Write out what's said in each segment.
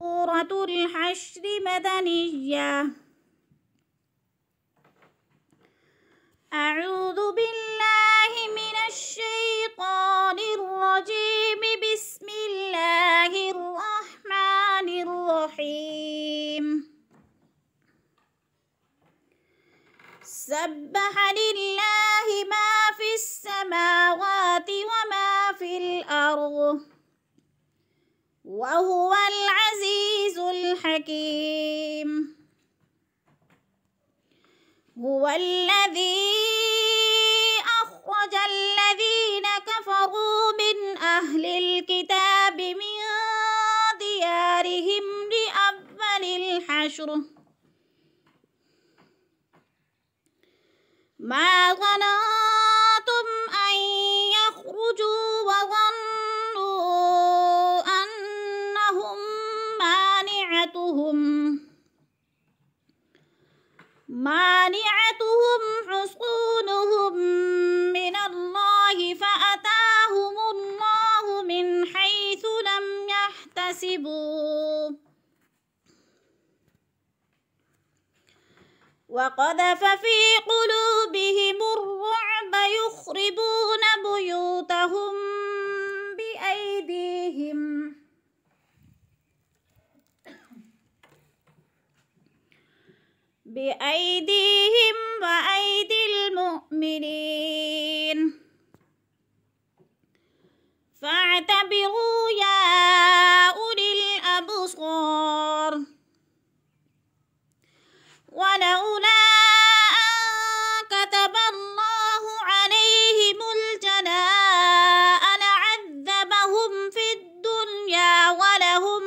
سورة الحشر مدنية. أعوذ بالله من الشيطان الرجيم. بسم الله الرحمن الرحيم. سبح لله ما في السماوات وما في الأرض وهو العزيز الحكيم. هو الذي أخرج الذين كفروا من أهل الكتاب من ديارهم لأول الحشر ما ظننتم أن يخرجوا وظنوا أنهم مانعتهم حصونهم من الله فأتاهم الله من حيث لم يحتسبوا وقذف في قلوبهم الرعب يخربون بيوتهم بأيديهم وأيدي المؤمنين فاعتبروا يا أولي الأبصار. ولولا أن كتب الله عليهم الجلاء لعذبهم في الدنيا ولهم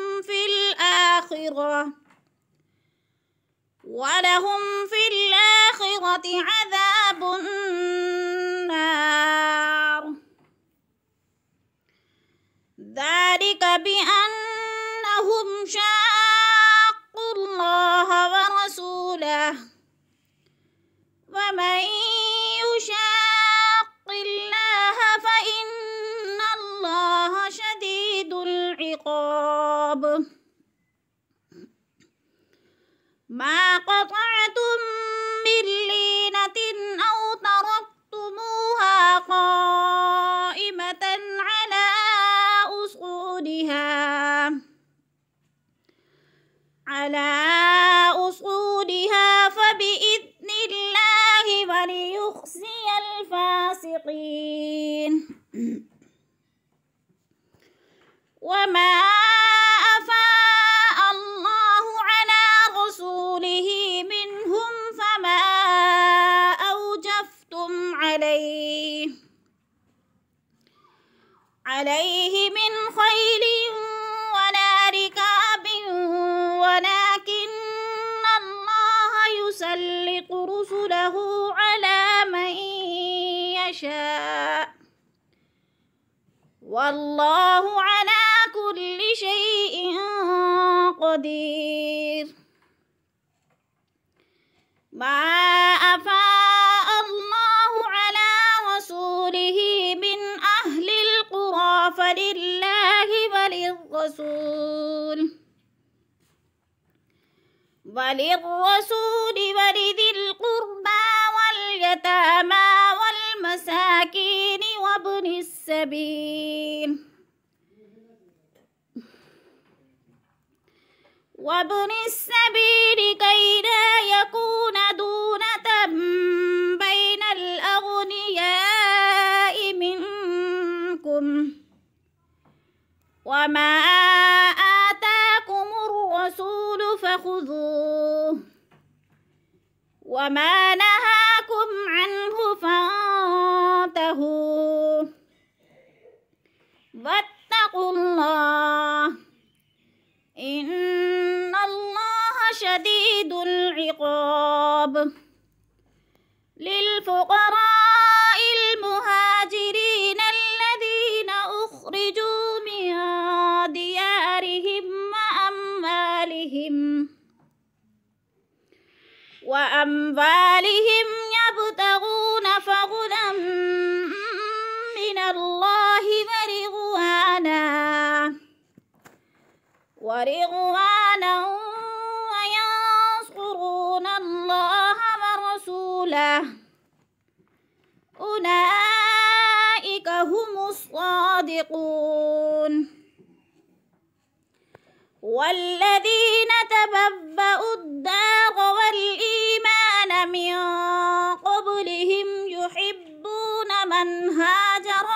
في الآخرة عذاب النار. ذلك بأنهم شاقوا الله ورسوله ومن يشاق الله فإن الله شديد العقاب. ما قطعتم من لينة أو تركتموها قائمة على أصولها فبإذن الله وليخزي الفاسقين. وما أفاء الله على رسوله منهم فما أوجفتم عليه من خيل ولا ركاب ولكن الله يسلط رسله على من يشاء والله على كل شيء قدير. ما أفاء الله على رسوله من أهل القرى فلله وللرسول ولذي القربى واليتامى والمساكين وابن السبيل كي لا يكون دونة بين الأغنياء منكم. وما آتاكم الرسول فخذوه وما نهاكم عنه فانتهوا واتقوا الله إن الله شديد العقاب. للفقراء المهاجرين الذين أخرجوا من ديارهم وأموالهم يبتغون فضلا من الله ورضوانا ورضوانا وينصرون الله ورسوله أولئك هم الصادقون. والذين تبوأوا الدار والإيمان من قبلهم يحبون من هاجر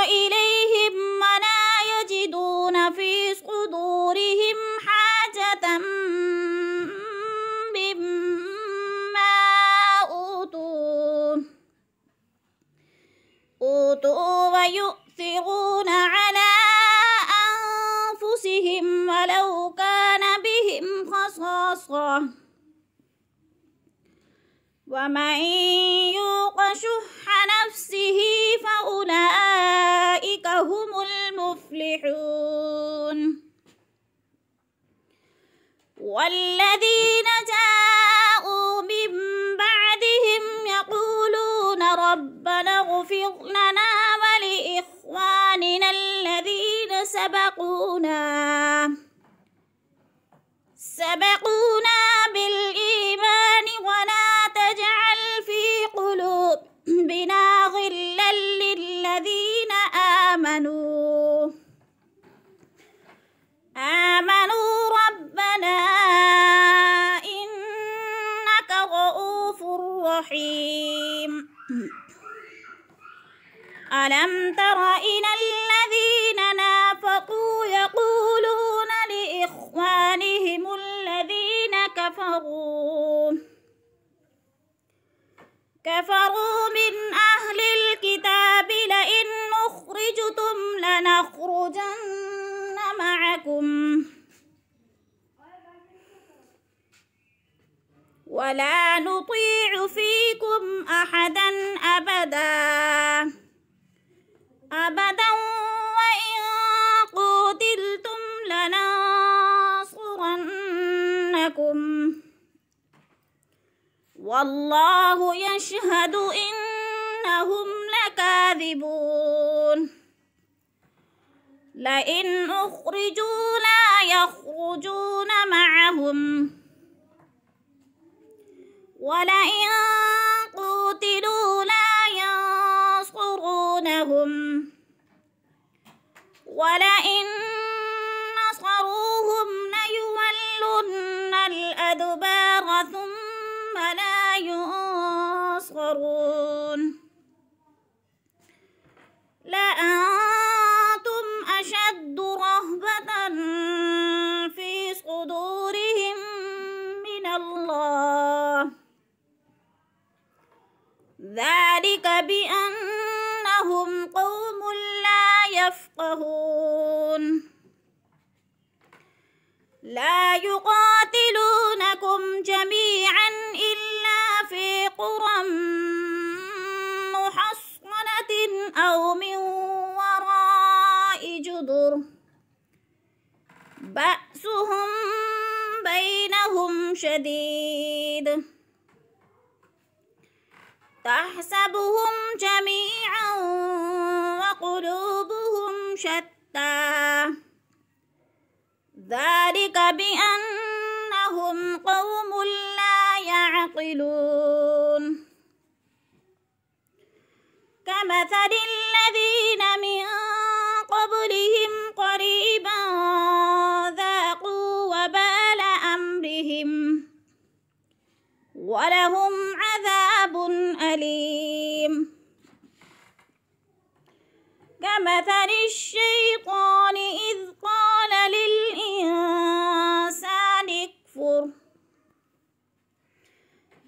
إليهم ولا يجدون في صدورهم حاجة مما أوتوا ويؤثرون على أنفسهم ولو كان بهم خصاصة ومن يوق شح نفسه فأولئك هم المفلحون. والذين جاءوا من بعدهم يقولون ربنا اغفر لنا ولإخواننا الذين سبقونا بالإيمان ولا تجعل في قلوبنا غلا للذين آمنوا ربنا إنك رؤوف رحيم. ألم تر إلى الذين نافقوا يقولون لإخوانهم الذين كفروا من أهل الكتاب لئن أخرجتم لنخرجن معكم ولا نطيع فيكم أحدا أبدا وإن قتلتم لننصرنكم والله يشهد إنهم لكاذبون. لئن أخرجوا لا يخرجون معهم ولئن قتلوا لا ينصرونهم ولئن نصروهم ليولن الأدبار ثم لا ينصرون. لأنتم أشد رهبة في صدورهم من الله ذلك بأنهم قوم لا يفقهون. لا يقاتلونكم جميعا إلا في قرى محصنة أو من وراء جدر بأسهم بينهم شديد تحسبهم جميعا وقلوبهم شتى ذلك بأنهم قوم لا يعقلون. كمثل الذين من قبلهم قريبا ذاقوا وبال أمرهم ولهم عذاب أليم. كمثل الشيطان إذ قال للإنسان اكفر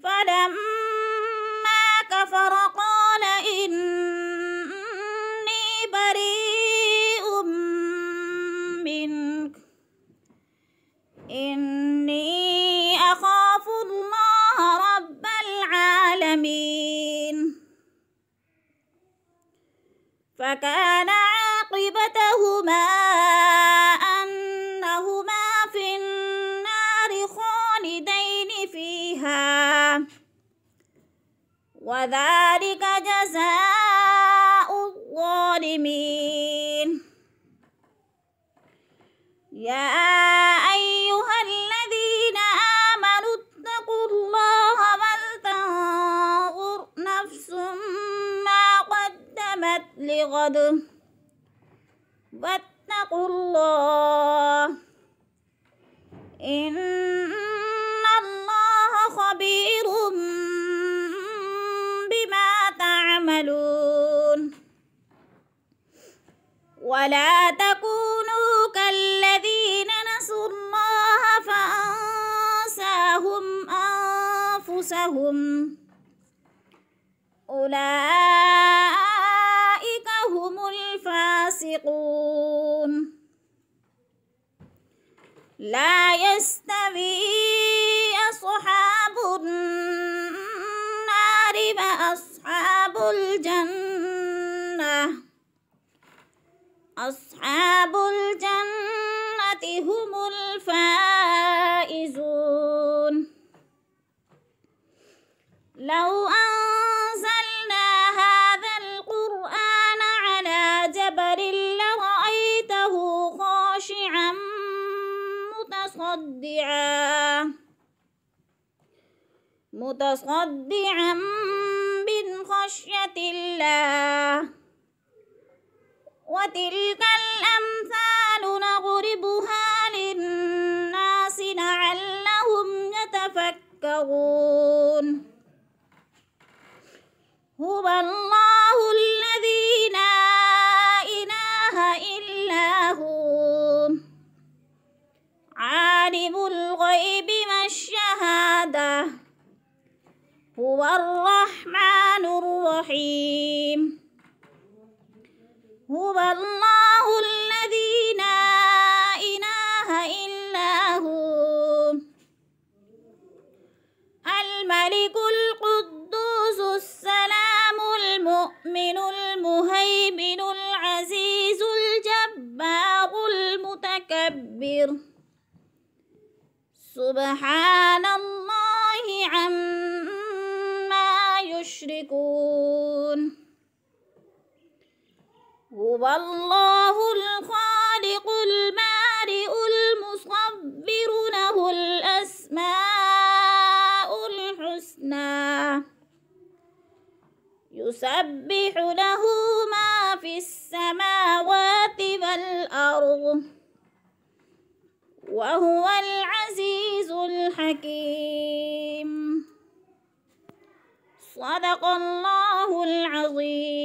فلما كفر قال إني بريء منك إني أخاف الله رب العالمين. فكان عاقبتهما أنهما في النار خالدين فيها وذلك جزاء الظالمين. قدمت لغد واتقوا الله إن الله خبير بما تعملون ولا تكونوا كالذين نسوا الله فأنساهم أنفسهم أولئك هم الفاسقون لا يستوي أصحاب النار وأصحاب الجنة أصحاب الجنة هم الفائزون لو أنزلنا هذا القرآن على جبل لرأيته خاشعا متصدعا من خشية الله وتلك الأمثال نضربها للناس لعلهم يتفكرون هو الله الذي لا إله إلا هو عالم الغيب والشهادة هو الرحمن الرحيم هو الله الذي لا إله إلا هو الملك القدوس السلام المؤمن المهيمن العزيز الجبار المتكبر سبحان الله عما يشركون هو الله الخالق البارئ المصور له الأسماء الحسنى يسبح له ما في السماوات والأرض وهو العزيز الحكيم صدق الله العظيم.